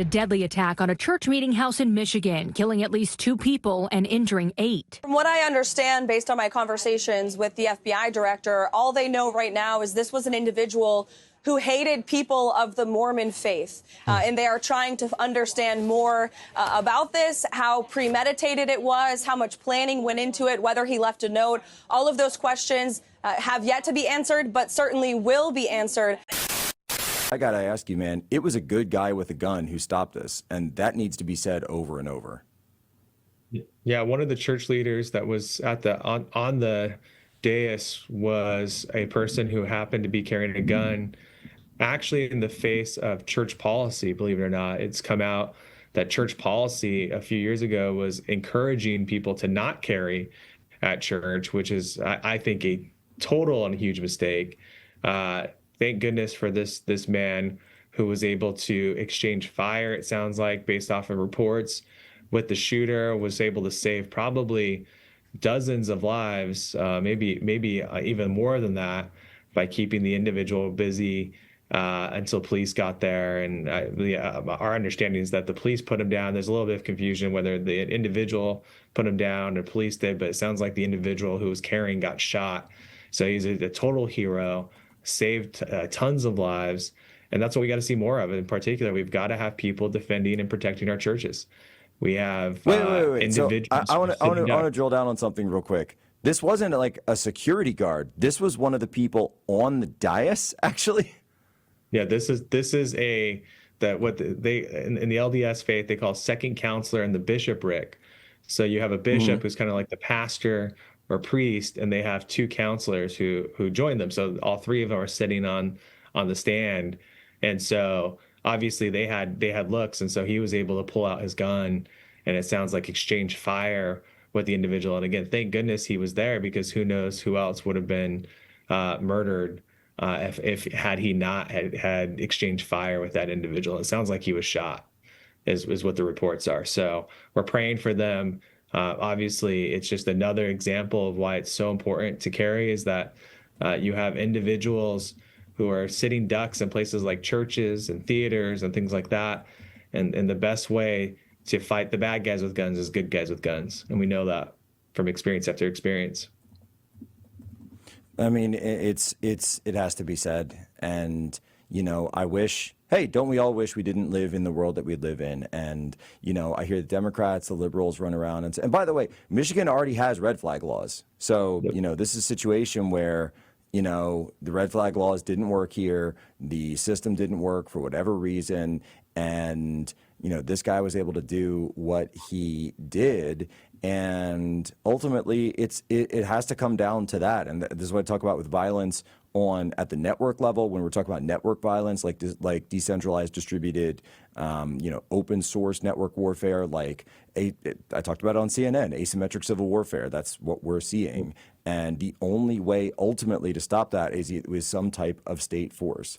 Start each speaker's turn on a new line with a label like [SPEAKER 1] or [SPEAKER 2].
[SPEAKER 1] A deadly attack on a church meeting house in Michigan, killing at least 2 people and injuring 8.
[SPEAKER 2] From what I understand, based on my conversations with the FBI director, all they know right now is this was an individual who hated people of the Mormon faith. And they are trying to understand more about this, how premeditated it was, how much planning went into it, whether he left a note. All of those questions have yet to be answered, but certainly will be answered.
[SPEAKER 3] I gotta ask you, man, it was a good guy with a gun who stopped this, and that needs to be said over and over.
[SPEAKER 4] Yeah, one of the church leaders that was at the on the dais was a person who happened to be carrying a gun, actually in the face of church policy, believe it or not. It's come out that church policy a few years ago was encouraging people to not carry at church, which is, I think, a total and huge mistake. Thank goodness for this man who was able to exchange fire, it sounds like, based off of reports with the shooter, was able to save probably dozens of lives, maybe even more than that, by keeping the individual busy until police got there. And our understanding is that the police put him down. There's a little bit of confusion whether the individual put him down or police did, but it sounds like the individual who was carrying got shot. So he's a total hero. Saved tons of lives, and that's what we got to see more of. In particular, we've got to have people defending and protecting our churches. We have
[SPEAKER 3] wait.
[SPEAKER 4] individuals.
[SPEAKER 3] So I want to drill down on something real quick. This wasn't like a security guard. This was one of the people on the dais, actually.
[SPEAKER 4] Yeah, this is in the LDS faith they call second counselor and the bishopric. So you have a bishop who's kind of like the pastor or priest, and they have 2 counselors who join them. So all 3 of them are sitting on the stand. And so obviously they had looks, and so he was able to pull out his gun, and it sounds like exchange fire with the individual. And again, thank goodness he was there, because who knows who else would have been murdered if had he not had exchanged fire with that individual. It sounds like he was shot, is what the reports are. So we're praying for them. Obviously, it's just another example of why it's so important to carry, is that you have individuals who are sitting ducks in places like churches and theaters and things like that. And the best way to fight the bad guys with guns is good guys with guns. And we know that from experience after experience.
[SPEAKER 3] I mean, it has to be said. And, I wish, hey, don't we all wish we didn't live in the world that we live in? And, I hear the Democrats, the liberals run around. And by the way, Michigan already has red flag laws. So, this is a situation where, the red flag laws didn't work here. The system didn't work for whatever reason. And, this guy was able to do what he did. And ultimately, it has to come down to that. And this is what I talk about with violence at the network level. When we're talking about network violence, like decentralized, distributed, open source network warfare, I talked about it on CNN, asymmetric civil warfare. That's what we're seeing. And the only way ultimately to stop that is with some type of state force.